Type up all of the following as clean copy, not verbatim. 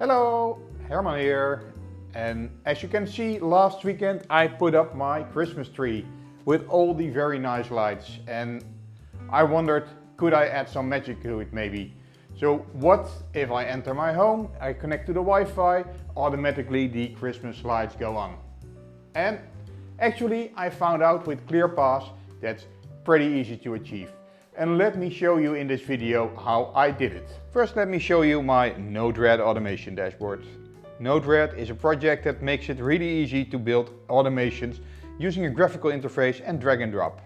Hello, Herman here. And as you can see, last weekend I put up my Christmas tree with all the very nice lights, and I wondered, could I add some magic to it maybe? So what if I enter my home, I connect to the Wi-Fi, automatically the Christmas lights go on. And actually I found out with ClearPass that's pretty easy to achieve. And let me show you in this video how I did it. First, let me show you my Node-RED automation dashboard. Node-RED is a project that makes it really easy to build automations using a graphical interface and drag and drop.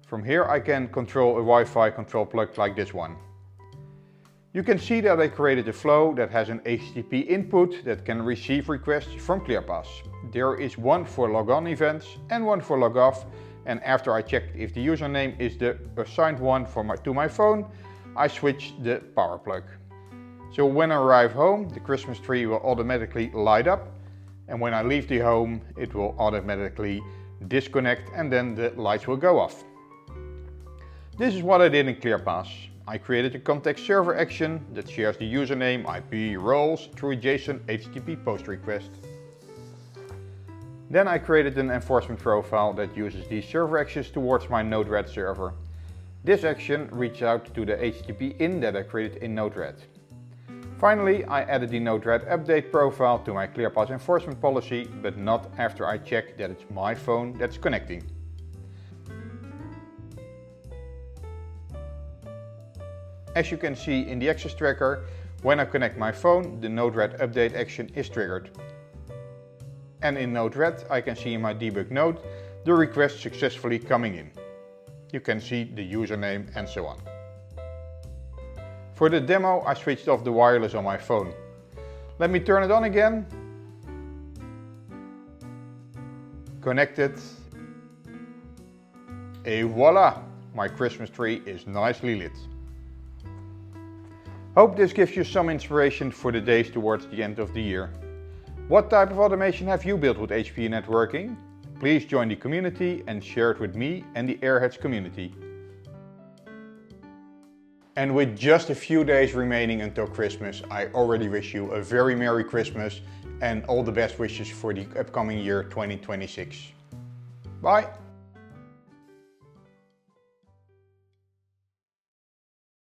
From here I can control a Wi-Fi control plug like this one. You can see that I created a flow that has an HTTP input that can receive requests from ClearPass. There is one for logon events and one for logoff. And after I checked if the username is the assigned one to my phone, I switched the power plug. So when I arrive home, the Christmas tree will automatically light up, and when I leave the home, it will automatically disconnect and then the lights will go off. This is what I did in ClearPass. I created a context server action that shares the username, IP, roles through a JSON HTTP post request. Then I created an enforcement profile that uses these server actions towards my Node-RED server. This action reaches out to the HTTP in that I created in Node-RED. Finally, I added the Node-RED update profile to my ClearPass enforcement policy, but not after I check that it's my phone that's connecting. As you can see in the access tracker, when I connect my phone, the Node-RED update action is triggered. And in Node-RED I can see in my debug node the request successfully coming in. You can see the username and so on. For the demo I switched off the wireless on my phone. Let me turn it on again. Connected. Et voila! My Christmas tree is nicely lit. Hope this gives you some inspiration for the days towards the end of the year. What type of automation have you built with HP networking? Please join the community and share it with me and the Airheads community. And with just a few days remaining until Christmas, I already wish you a very Merry Christmas and all the best wishes for the upcoming year 2026. Bye!